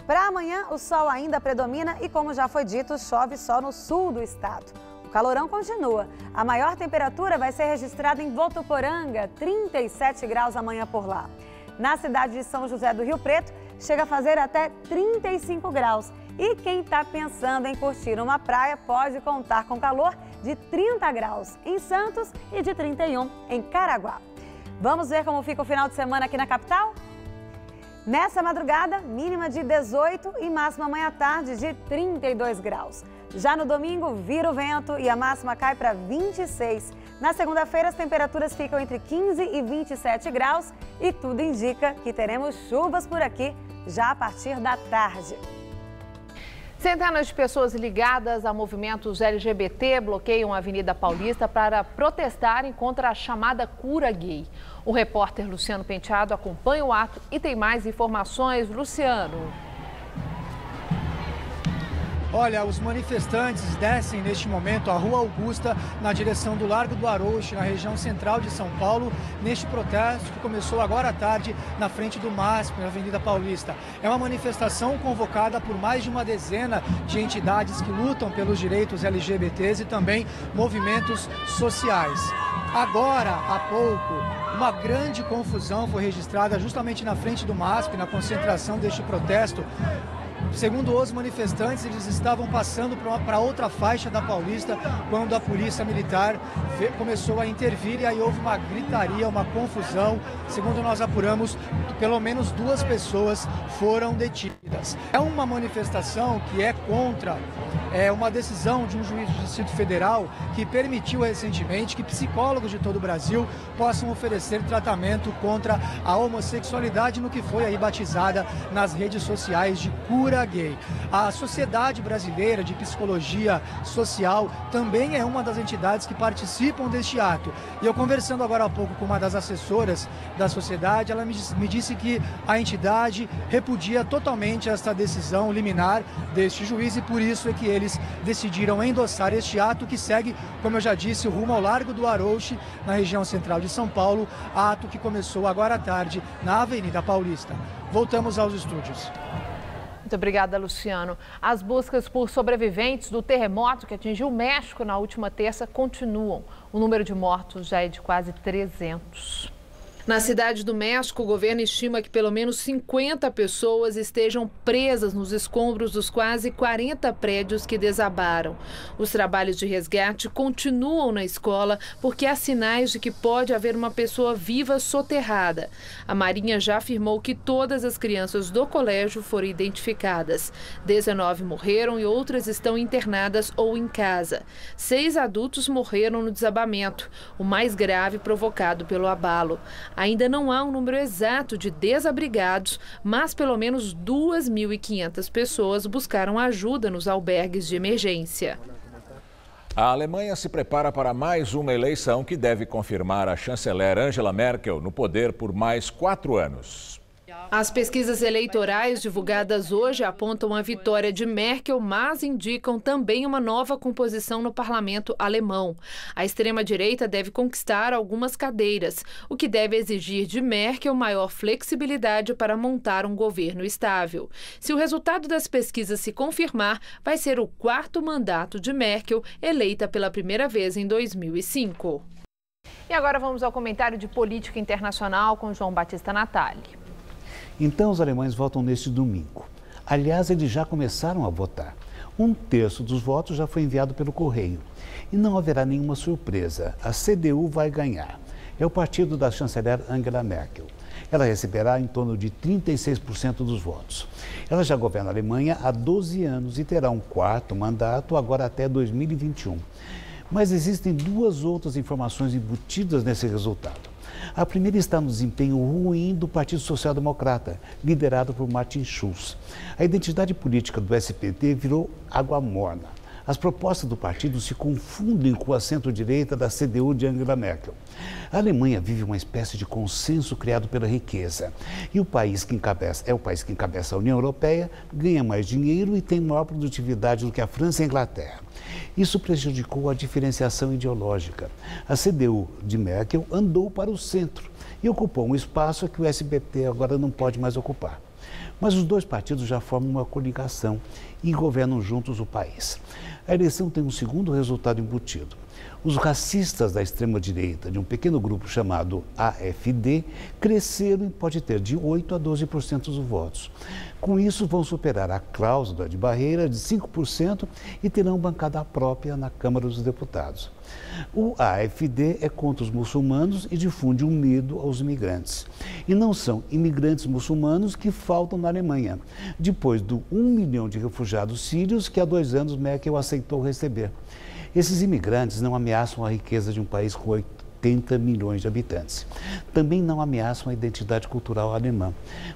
Para amanhã, o sol ainda predomina e, como já foi dito, chove só no sul do estado. O calorão continua. A maior temperatura vai ser registrada em Votuporanga, 37 graus amanhã por lá. Na cidade de São José do Rio Preto, chega a fazer até 35 graus. E quem está pensando em curtir uma praia pode contar com calor de 30 graus em Santos e de 31 em Caraguá. Vamos ver como fica o final de semana aqui na capital? Nessa madrugada, mínima de 18 e máxima amanhã à tarde de 32 graus. Já no domingo, vira o vento e a máxima cai para 26. Na segunda-feira, as temperaturas ficam entre 15 e 27 graus e tudo indica que teremos chuvas por aqui já a partir da tarde. Centenas de pessoas ligadas a movimentos LGBT bloqueiam a Avenida Paulista para protestarem contra a chamada cura gay. O repórter Luciano Penteado acompanha o ato e tem mais informações. Luciano. Olha, os manifestantes descem neste momento a Rua Augusta na direção do Largo do Arouche, na região central de São Paulo, neste protesto que começou agora à tarde na frente do MASP, na Avenida Paulista. É uma manifestação convocada por mais de uma dezena de entidades que lutam pelos direitos LGBTs e também movimentos sociais. Agora, há pouco, uma grande confusão foi registrada justamente na frente do MASP, na concentração deste protesto. Segundo os manifestantes, eles estavam passando para outra faixa da Paulista quando a polícia militar começou a intervir e aí houve uma gritaria, uma confusão. Segundo nós apuramos, pelo menos 2 pessoas foram detidas. É uma manifestação que é contra uma decisão de um juiz do Distrito Federal que permitiu recentemente que psicólogos de todo o Brasil possam oferecer tratamento contra a homossexualidade no que foi aí batizada nas redes sociais de cura gay. A Sociedade Brasileira de Psicologia Social também é uma das entidades que participam deste ato. E eu conversando agora há pouco com uma das assessoras da sociedade, ela me disse que a entidade repudia totalmente esta decisão liminar deste juiz e por isso é que eles decidiram endossar este ato que segue, como eu já disse, rumo ao Largo do Arouche, na região central de São Paulo, ato que começou agora à tarde na Avenida Paulista. Voltamos aos estúdios. Muito obrigada, Luciano. As buscas por sobreviventes do terremoto que atingiu o México na última terça continuam. O número de mortos já é de quase 300. Na cidade do México, o governo estima que pelo menos 50 pessoas estejam presas nos escombros dos quase 40 prédios que desabaram. Os trabalhos de resgate continuam na escola porque há sinais de que pode haver uma pessoa viva soterrada. A Marinha já afirmou que todas as crianças do colégio foram identificadas. 19 morreram e outras estão internadas ou em casa. 6 adultos morreram no desabamento, o mais grave provocado pelo abalo. Ainda não há um número exato de desabrigados, mas pelo menos 2.500 pessoas buscaram ajuda nos albergues de emergência. A Alemanha se prepara para mais uma eleição que deve confirmar a chanceler Angela Merkel no poder por mais 4 anos. As pesquisas eleitorais divulgadas hoje apontam a vitória de Merkel, mas indicam também uma nova composição no parlamento alemão. A extrema-direita deve conquistar algumas cadeiras, o que deve exigir de Merkel maior flexibilidade para montar um governo estável. Se o resultado das pesquisas se confirmar, vai ser o 4º mandato de Merkel, eleita pela primeira vez em 2005. E agora vamos ao comentário de política internacional com João Batista Natali. Então, os alemães votam neste domingo. Aliás, eles já começaram a votar. 1/3 dos votos já foi enviado pelo correio. E não haverá nenhuma surpresa. A CDU vai ganhar. É o partido da chanceler Angela Merkel. Ela receberá em torno de 36% dos votos. Ela já governa a Alemanha há 12 anos e terá um 4º mandato agora até 2021. Mas existem 2 outras informações embutidas nesse resultado. A primeira está no desempenho ruim do Partido Social Democrata, liderado por Martin Schulz. A identidade política do SPD virou água morna. As propostas do partido se confundem com a centro-direita da CDU de Angela Merkel. A Alemanha vive uma espécie de consenso criado pela riqueza. E o país que encabeça a União Europeia, ganha mais dinheiro e tem maior produtividade do que a França e a Inglaterra. Isso prejudicou a diferenciação ideológica. A CDU de Merkel andou para o centro e ocupou um espaço que o SBT agora não pode mais ocupar. Mas os dois partidos já formam uma coligação e governam juntos o país. A eleição tem um segundo resultado embutido. Os racistas da extrema-direita, de um pequeno grupo chamado AfD, cresceram e pode ter de 8% a 12% dos votos. Com isso, vão superar a cláusula de barreira de 5% e terão bancada própria na Câmara dos Deputados. O AfD é contra os muçulmanos e difunde um medo aos imigrantes. E não são imigrantes muçulmanos que faltam na Alemanha, depois do 1 milhão de refugiados sírios que há 2 anos Merkel aceitou receber. Esses imigrantes não ameaçam a riqueza de um país com 80 milhões de habitantes. Também não ameaçam a identidade cultural alemã.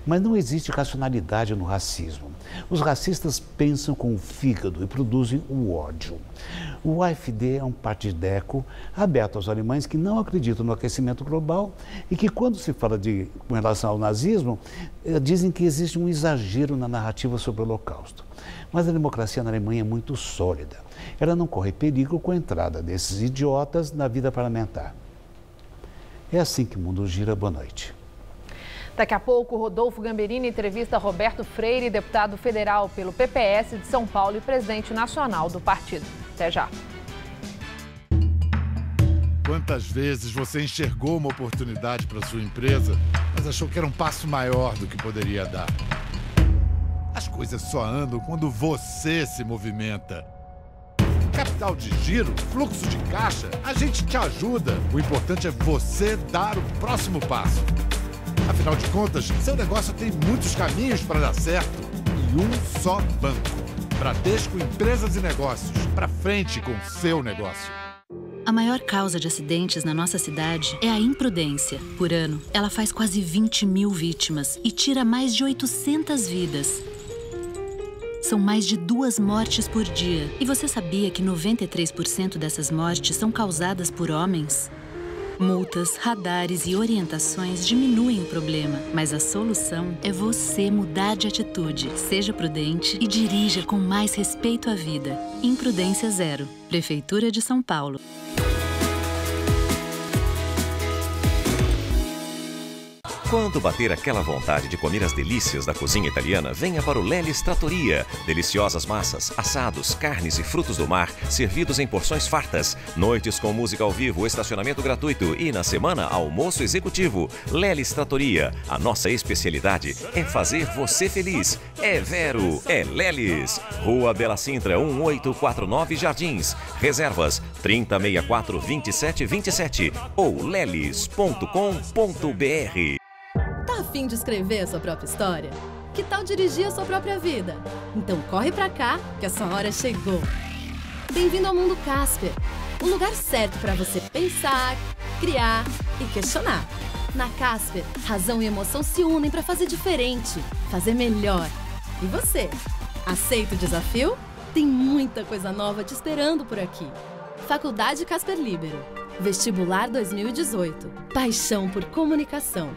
Mas não existe racionalidade no racismo. Os racistas pensam com o fígado e produzem o ódio. O AfD é um partideco aberto aos alemães que não acreditam no aquecimento global e que, quando se fala com relação ao nazismo, dizem que existe um exagero na narrativa sobre o Holocausto. Mas a democracia na Alemanha é muito sólida. Ela não corre perigo com a entrada desses idiotas na vida parlamentar. É assim que o mundo gira. Boa noite. Daqui a pouco, Rodolfo Gamberini entrevista Roberto Freire, deputado federal pelo PPS de São Paulo e presidente nacional do partido. Até já. Quantas vezes você enxergou uma oportunidade para sua empresa, mas achou que era um passo maior do que poderia dar? As coisas só andam quando você se movimenta. Capital de giro, fluxo de caixa, a gente te ajuda. O importante é você dar o próximo passo. Afinal de contas, seu negócio tem muitos caminhos para dar certo e um só banco. Bradesco Empresas e Negócios. Para frente com o seu negócio. A maior causa de acidentes na nossa cidade é a imprudência. Por ano, ela faz quase 20 mil vítimas e tira mais de 800 vidas. São mais de 2 mortes por dia. E você sabia que 93% dessas mortes são causadas por homens? Multas, radares e orientações diminuem o problema, mas a solução é você mudar de atitude. Seja prudente e dirija com mais respeito à vida. Imprudência zero. Prefeitura de São Paulo. Quando bater aquela vontade de comer as delícias da cozinha italiana, venha para o Lelis Trattoria. Deliciosas massas, assados, carnes e frutos do mar, servidos em porções fartas. Noites com música ao vivo, estacionamento gratuito e, na semana, almoço executivo. Lelis Trattoria. A nossa especialidade é fazer você feliz. É Vero, é Lelis. Rua Bela Sintra, 1849 Jardins. Reservas 3064-2727 ou lelis.com.br. Tá a fim de escrever a sua própria história? Que tal dirigir a sua própria vida? Então corre pra cá, que a sua hora chegou. Bem-vindo ao Mundo Casper, o lugar certo para você pensar, criar e questionar. Na Casper, razão e emoção se unem para fazer diferente, fazer melhor. E você, aceita o desafio? Tem muita coisa nova te esperando por aqui. Faculdade Casper Libero. Vestibular 2018. Paixão por comunicação.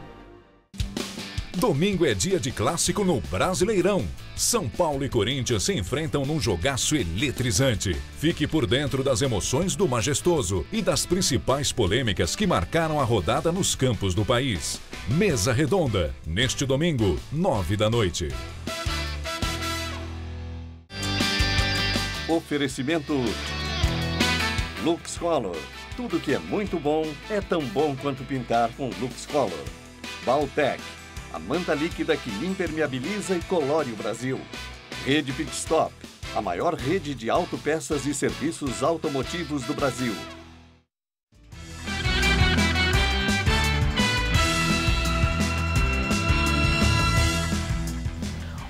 Domingo é dia de clássico no Brasileirão. São Paulo e Corinthians se enfrentam num jogaço eletrizante. Fique por dentro das emoções do majestoso e das principais polêmicas que marcaram a rodada nos campos do país. Mesa Redonda, neste domingo, 9 da noite. Oferecimento Lux Color. Tudo que é muito bom é tão bom quanto pintar com Lux Color. Valtec, a manta líquida que impermeabiliza e colore o Brasil. Rede Pit Stop, a maior rede de autopeças e serviços automotivos do Brasil.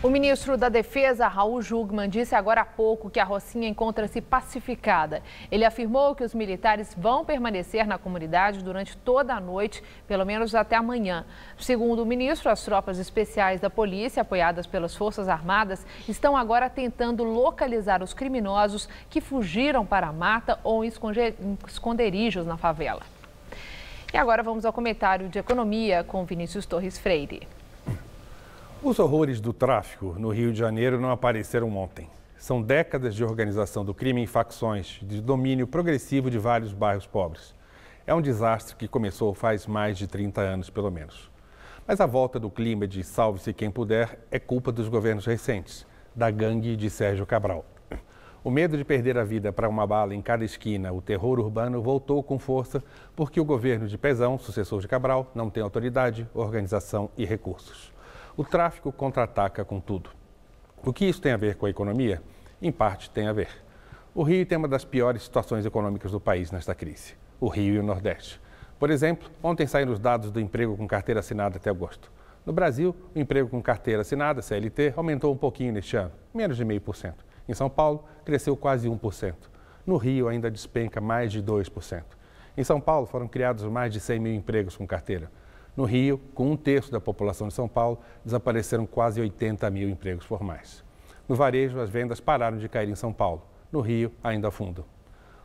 O ministro da Defesa, Raul Jungmann, disse agora há pouco que a Rocinha encontra-se pacificada. Ele afirmou que os militares vão permanecer na comunidade durante toda a noite, pelo menos até amanhã. Segundo o ministro, as tropas especiais da polícia, apoiadas pelas Forças Armadas, estão agora tentando localizar os criminosos que fugiram para a mata ou em esconderijos na favela. E agora vamos ao comentário de economia com Vinícius Torres Freire. Os horrores do tráfico no Rio de Janeiro não apareceram ontem. São décadas de organização do crime em facções, de domínio progressivo de vários bairros pobres. É um desastre que começou faz mais de 30 anos, pelo menos. Mas a volta do clima de salve-se quem puder é culpa dos governos recentes, da gangue de Sérgio Cabral. O medo de perder a vida para uma bala em cada esquina, o terror urbano voltou com força porque o governo de Pezão, sucessor de Cabral, não tem autoridade, organização e recursos. O tráfico contra-ataca com tudo. O que isso tem a ver com a economia? Em parte tem a ver. O Rio tem uma das piores situações econômicas do país nesta crise. O Rio e o Nordeste. Por exemplo, ontem saíram os dados do emprego com carteira assinada até agosto. No Brasil, o emprego com carteira assinada, CLT, aumentou um pouquinho neste ano, menos de 0,5%. Em São Paulo, cresceu quase 1%. No Rio, ainda despenca mais de 2%. Em São Paulo, foram criados mais de 100 mil empregos com carteira. No Rio, com 1/3 da população de São Paulo, desapareceram quase 80 mil empregos formais. No varejo, as vendas pararam de cair em São Paulo. No Rio, ainda afundam.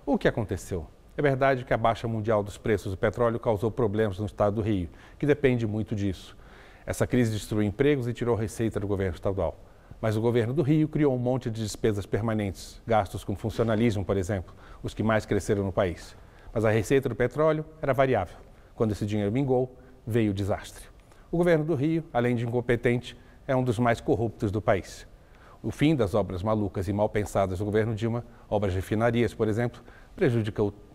O que aconteceu? É verdade que a baixa mundial dos preços do petróleo causou problemas no estado do Rio, que depende muito disso. Essa crise destruiu empregos e tirou receita do governo estadual. Mas o governo do Rio criou um monte de despesas permanentes, gastos com funcionalismo, por exemplo, os que mais cresceram no país. Mas a receita do petróleo era variável. Quando esse dinheiro vingou, veio o desastre. O governo do Rio, além de incompetente, é um dos mais corruptos do país. O fim das obras malucas e mal pensadas do governo Dilma, obras de refinarias, por exemplo,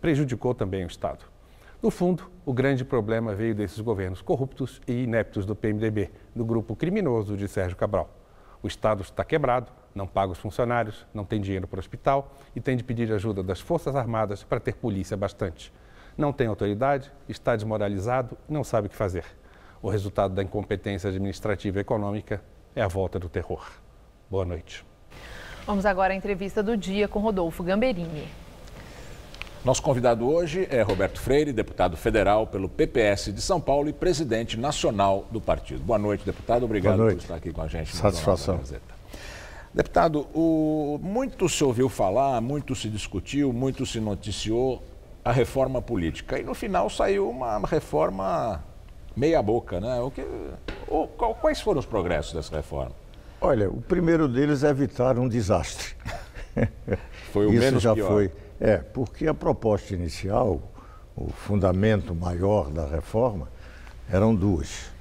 prejudicou também o Estado. No fundo, o grande problema veio desses governos corruptos e ineptos do PMDB, do grupo criminoso de Sérgio Cabral. O Estado está quebrado, não paga os funcionários, não tem dinheiro para o hospital e tem de pedir ajuda das Forças Armadas para ter polícia bastante. Não tem autoridade, está desmoralizado e não sabe o que fazer. O resultado da incompetência administrativa e econômica é a volta do terror. Boa noite. Vamos agora à entrevista do dia com Rodolfo Gamberini. Nosso convidado hoje é Roberto Freire, deputado federal pelo PPS de São Paulo e presidente nacional do partido. Boa noite, deputado. Obrigado por estar aqui com a gente. Satisfação. Deputado, muito se ouviu falar, muito se discutiu, muito se noticiou a reforma política. E no final saiu uma reforma meia boca, né? Quais foram os progressos dessa reforma? Olha, o primeiro deles é evitar um desastre. Foi o menos já pior. Foi. Porque a proposta inicial, o fundamento maior da reforma, eram duas.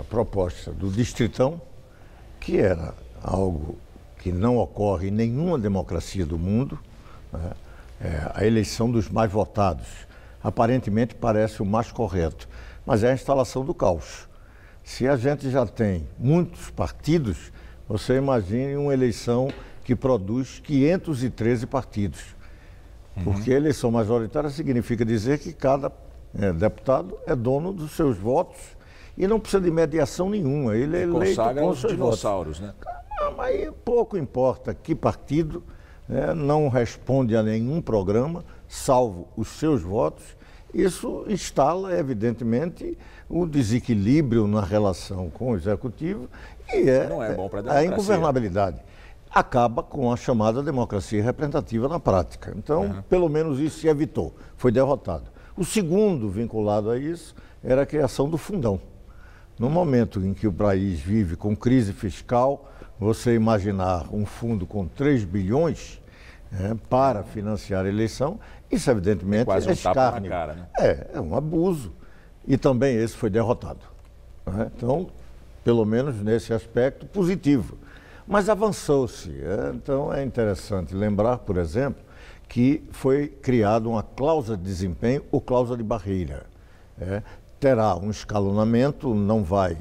A proposta do distritão, que era algo que não ocorre em nenhuma democracia do mundo, a eleição dos mais votados. Aparentemente parece o mais correto, mas é a instalação do caos. Se a gente já tem muitos partidos, você imagine uma eleição que produz 513 partidos. Porque a eleição majoritária significa dizer que cada deputado é dono dos seus votos e não precisa de mediação nenhuma. Ele é eleito com os seus dinossauros, votos. Né? Mas pouco importa que partido não responde a nenhum programa, salvo os seus votos. Isso instala, evidentemente, o desequilíbrio na relação com o executivo e não é bom para a democracia. A ingovernabilidade. Acaba com a chamada democracia representativa na prática. Então, pelo menos isso se evitou, foi derrotado. O segundo vinculado a isso era a criação do fundão. No momento em que o país vive com crise fiscal, você imaginar um fundo com 3 bilhões para financiar a eleição, isso evidentemente quase um tapa na cara, né? É um abuso. E também esse foi derrotado. Então, pelo menos nesse aspecto positivo. Mas avançou-se. Então é interessante lembrar, por exemplo, que foi criada uma cláusula de desempenho ou cláusula de barreira. Terá um escalonamento, não vai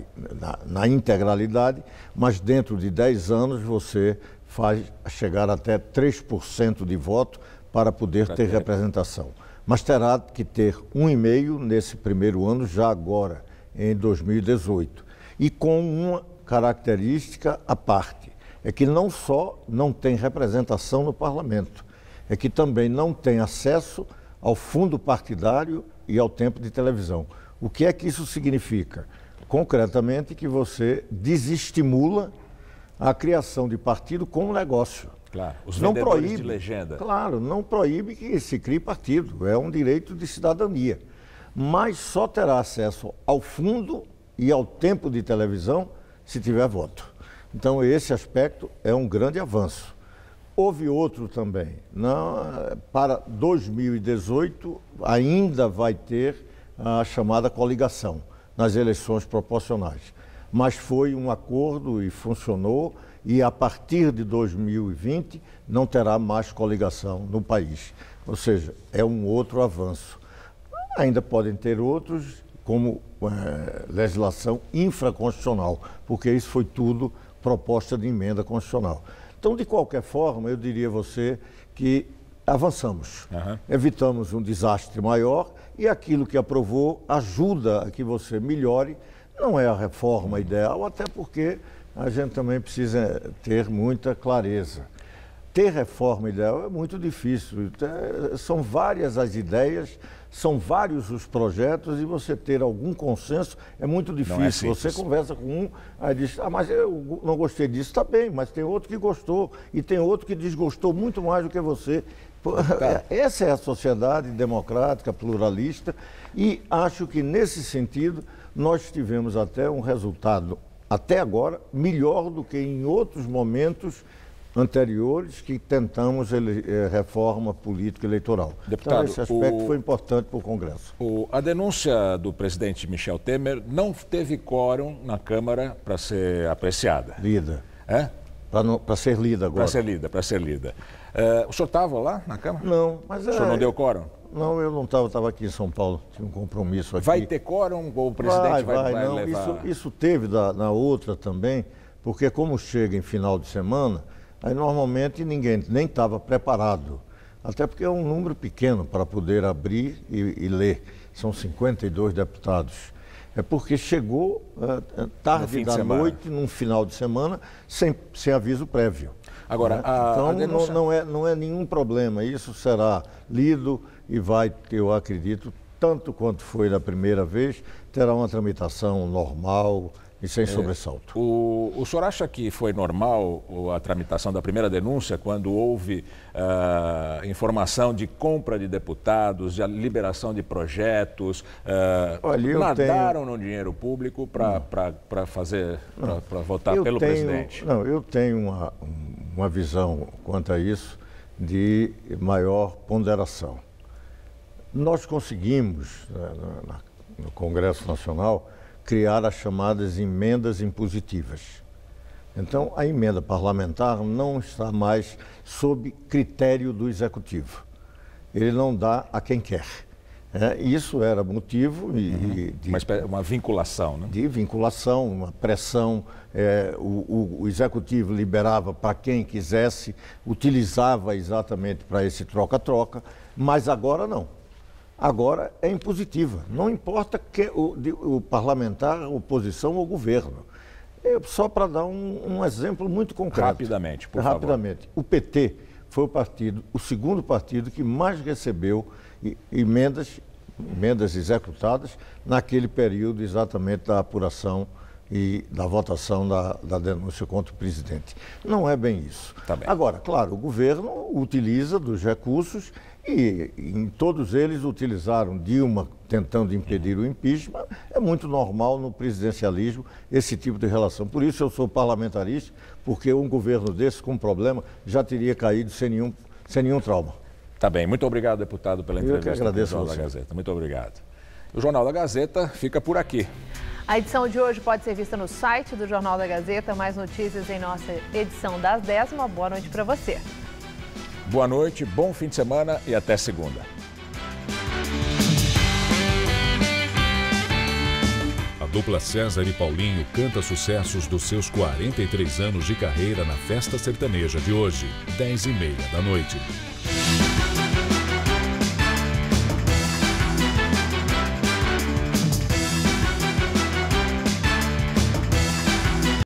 na integralidade, mas dentro de 10 anos você faz chegar até 3% de voto para poder ter representação. Mas terá que ter 1,5% nesse primeiro ano, já agora, em 2018. E com uma característica à parte. É que não só não tem representação no parlamento, é que também não tem acesso ao fundo partidário e ao tempo de televisão. O que é que isso significa? Concretamente, que você desestimula a criação de partido como negócio. Claro, os não vendedores proíbe, de legenda. Claro, não proíbe que se crie partido, é um direito de cidadania. Mas só terá acesso ao fundo e ao tempo de televisão se tiver voto. Então, esse aspecto é um grande avanço. Houve outro também. Para 2018, ainda vai ter a chamada coligação nas eleições proporcionais. Mas foi um acordo e funcionou, e a partir de 2020 não terá mais coligação no país. Ou seja, é um outro avanço. Ainda podem ter outros, como legislação infraconstitucional, porque isso foi tudo proposta de emenda constitucional. Então, de qualquer forma, eu diria a você que avançamos, evitamos um desastre maior e aquilo que aprovou ajuda a que você melhore. Não é a reforma ideal, até porque a gente também precisa ter muita clareza. Ter reforma ideal é muito difícil, são várias as ideias, são vários os projetos e você ter algum consenso é muito difícil. Você conversa com um, aí diz, mas eu não gostei disso, está bem, mas tem outro que gostou e tem outro que desgostou muito mais do que você. Essa é a sociedade democrática, pluralista, e acho que nesse sentido nós tivemos até um resultado, até agora, melhor do que em outros momentos anteriores que tentamos reforma política eleitoral. Deputado, então, esse aspecto foi importante para o Congresso. A denúncia do presidente Michel Temer não teve quórum na Câmara para ser apreciada. Lida. Para ser lida agora. Para ser lida. O senhor estava lá na Câmara? Não, mas... O senhor não deu quórum? Não, eu não estava, estava aqui em São Paulo, tinha um compromisso aqui. Vai ter quórum ou o presidente vai não, levar? Isso teve na outra também, porque como chega em final de semana, aí normalmente ninguém nem estava preparado. Até porque é um número pequeno para poder abrir e ler. São 52 deputados. É porque chegou tarde da noite, num final de semana, sem aviso prévio. Agora, então denúncia... não é nenhum problema. Isso será lido e vai, eu acredito, tanto quanto foi da primeira vez, terá uma tramitação normal e sem sobressalto. O senhor acha que foi normal a tramitação da primeira denúncia, quando houve informação de compra de deputados, de liberação de projetos, nadaram no dinheiro público para votar pelo presidente? Não, eu tenho uma visão quanto a isso de maior ponderação. Nós conseguimos, no Congresso Nacional, criar as chamadas emendas impositivas. Então, a emenda parlamentar não está mais sob critério do Executivo. Ele não dá a quem quer. Isso era motivo de uma vinculação, né? De vinculação, uma pressão. O Executivo liberava para quem quisesse, utilizava exatamente para esse troca-troca, mas agora não. Agora é impositiva, não importa que o parlamentar, a oposição ou o governo. Só para dar um exemplo muito concreto. Rapidamente, por favor. Rapidamente. O PT foi o segundo partido que mais recebeu emendas executadas naquele período exatamente da apuração e da votação da denúncia contra o presidente. Não é bem isso. Tá bem. Agora, claro, o governo utiliza dos recursos e em todos eles utilizaram Dilma tentando impedir o impeachment. É muito normal no presidencialismo esse tipo de relação. Por isso eu sou parlamentarista, porque um governo desse com problema já teria caído sem nenhum trauma. Tá bem. Muito obrigado, deputado, pela entrevista. Eu que agradeço no Jornal da Gazeta. Muito obrigado. O Jornal da Gazeta fica por aqui. A edição de hoje pode ser vista no site do Jornal da Gazeta. Mais notícias em nossa edição das 10. Uma boa noite para você. Boa noite, bom fim de semana e até segunda. A dupla César e Paulinho canta sucessos dos seus 43 anos de carreira na Festa Sertaneja de hoje, 10h30 da noite.